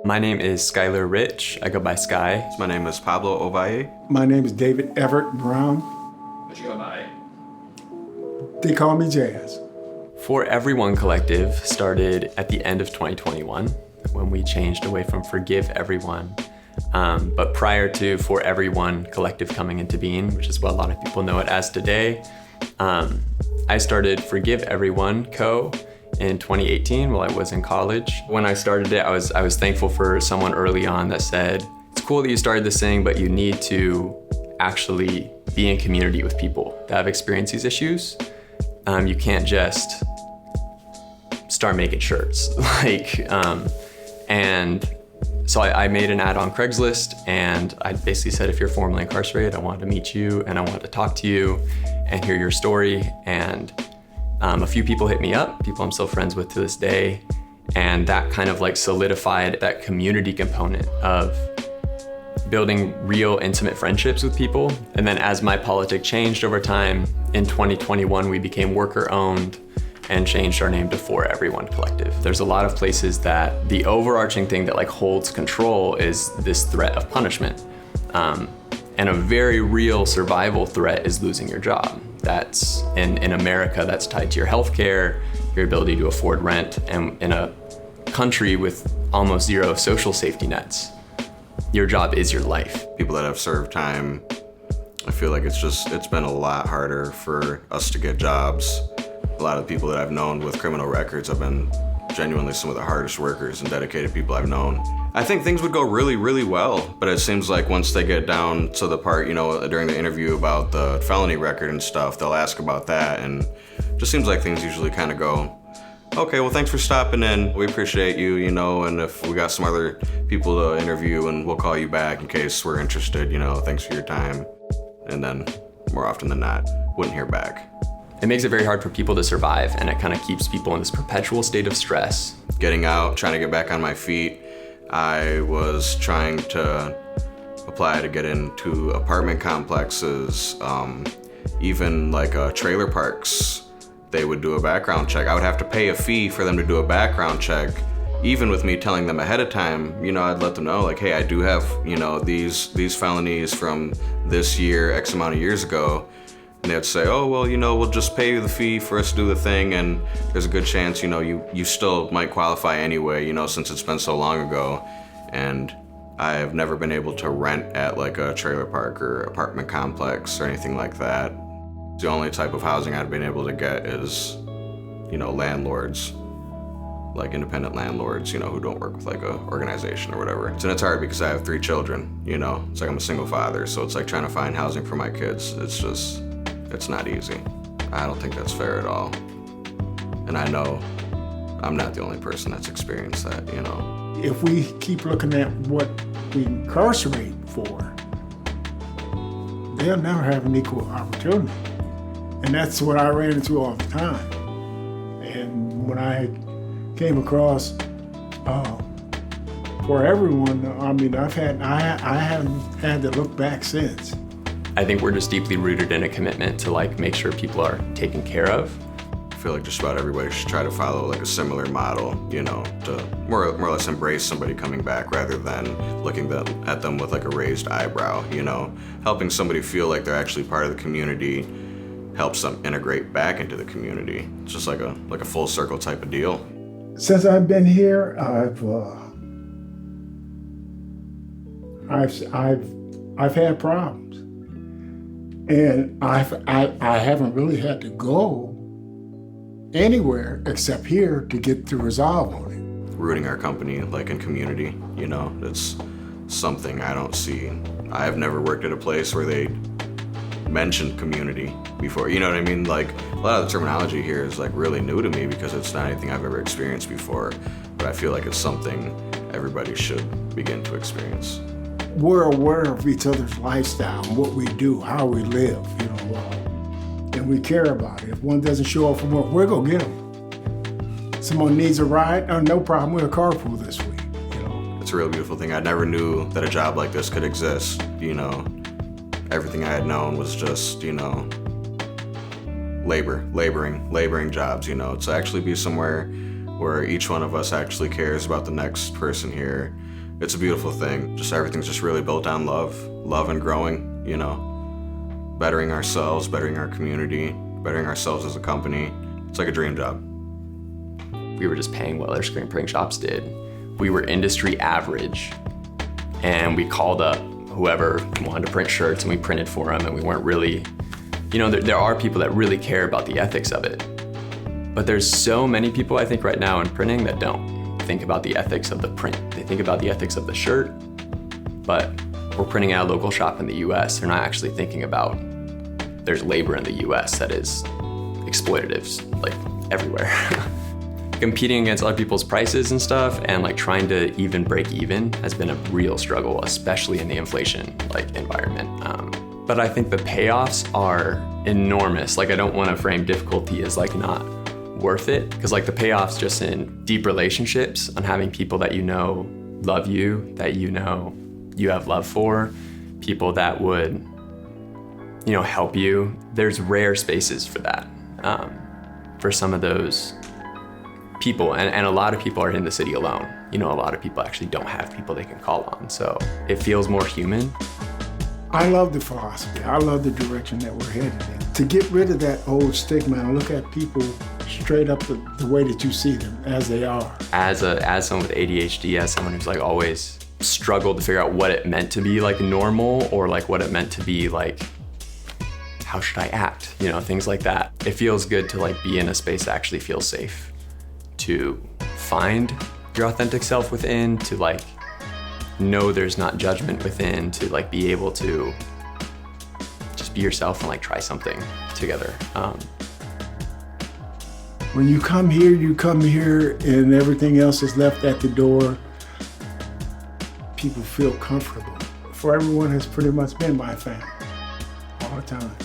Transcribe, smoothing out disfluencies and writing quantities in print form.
My name is Skylar Rich. I go by Sky. My name is Pablo Ovalle. My name is David Everett Brown. What you go by? They call me Jazz. For Everyone Collective started at the end of 2021 when we changed away from Forgive Everyone. But prior to For Everyone Collective coming into being, which is what a lot of people know it as today, I started Forgive Everyone Co. in 2018 while I was in college. When I started it, I was thankful for someone early on that said, it's cool that you started this thing, but you need to actually be in community with people that have experienced these issues. You can't just start making shirts. And so I made an ad on Craigslist, and I basically said, if you're formerly incarcerated, I wanted to meet you and I wanted to talk to you and hear your story. And a few people hit me up, people I'm still friends with to this day. And that kind of like solidified that community component of building real intimate friendships with people. And then as my politic changed over time, in 2021, we became worker owned and changed our name to For Everyone Collective. There's a lot of places that the overarching thing that like holds control is this threat of punishment. And a very real survival threat is losing your job. That's in America, that's tied to your healthcare, your ability to afford rent, and in a country with almost zero social safety nets, your job is your life. People that have served time, I feel like it's been a lot harder for us to get jobs. A lot of the people that I've known with criminal records have been genuinely some of the hardest workers and dedicated people I've known. I think things would go really, really well, but it seems like once they get down to the part, during the interview about the felony record and stuff, they'll ask about that, and it just seems like things usually kind of go, okay, well, thanks for stopping in. We appreciate you, and if we got some other people to interview, and we'll call you back in case we're interested, thanks for your time. And then more often than not, wouldn't hear back. It makes it very hard for people to survive, and it kind of keeps people in this perpetual state of stress. Getting out, trying to get back on my feet, I was trying to apply to get into apartment complexes, even like trailer parks. They would do a background check. I would have to pay a fee for them to do a background check. Even with me telling them ahead of time, I'd let them know, like, hey, I do have, these felonies from this year, X amount of years ago. And they'd say, oh, well, we'll just pay you the fee for us to do the thing, and there's a good chance, you still might qualify anyway, since it's been so long ago. And I have never been able to rent at like a trailer park or apartment complex or anything like that. The only type of housing I've been able to get is, landlords, like independent landlords, who don't work with like a organization or whatever. And it's hard because I have 3 children, it's like I'm a single father, so it's like trying to find housing for my kids. It's not easy. I don't think that's fair at all. And I know I'm not the only person that's experienced that, If we keep looking at what we incarcerate for, they'll never have an equal opportunity. And that's what I ran into all the time. And when I came across For Everyone, I haven't had to look back since. I think we're just deeply rooted in a commitment to like make sure people are taken care of. I feel like just about everybody should try to follow like a similar model, to more or less embrace somebody coming back rather than looking at them with like a raised eyebrow, Helping somebody feel like they're actually part of the community helps them integrate back into the community. It's just like a full circle type of deal. Since I've been here, I've had problems. And I haven't really had to go anywhere except here to get the resolve on it. Rooting our company like in community, it's something I don't see. I have never worked at a place where they mentioned community before, you know what I mean? Like a lot of the terminology here is like really new to me because it's not anything I've ever experienced before, but I feel like it's something everybody should begin to experience. We're aware of each other's lifestyle, what we do, how we live, and we care about it. If one doesn't show up from work, we're gonna get them. Someone needs a ride, no problem, we'll carpool this week, It's a real beautiful thing. I never knew that a job like this could exist, Everything I had known was just, laboring jobs, to actually be somewhere where each one of us actually cares about the next person here. It's a beautiful thing. Just everything's just really built on love and growing, you know, bettering ourselves, bettering our community, bettering ourselves as a company. It's like a dream job. We were just paying what other screen printing shops did. We were industry average, and we called up whoever wanted to print shirts and we printed for them, and we weren't really, you know, there are people that really care about the ethics of it. But there's so many people, I think, right now in printing that don't think about the ethics of the print. They think about the ethics of the shirt, but we're printing at a local shop in the US. They're not actually thinking about there's labor in the US that is exploitatives, like everywhere. Competing against other people's prices and stuff and like trying to even break even has been a real struggle, especially in the inflation like environment. But I think the payoffs are enormous. Like I don't want to frame difficulty as like not worth it, because like the payoffs just in deep relationships, on having people that you know love you, that you know you have love for, people that would, you know, help you. There's rare spaces for that, for some of those people, and a lot of people are in the city alone. You know, a lot of people actually don't have people they can call on, so it feels more human. I love the philosophy. I love the direction that we're headed in. To get rid of that old stigma and look at people straight up the way that you see them, as they are. As someone with ADHD, as someone who's like always struggled to figure out what it meant to be like normal, or like what it meant to be like, how should I act? You know, things like that. It feels good to like be in a space that actually feels safe, to find your authentic self within, to like know there's not judgment within, to like be able to just be yourself and like try something together. When you come here and everything else is left at the door, people feel comfortable. For everyone has pretty much been my family all the time.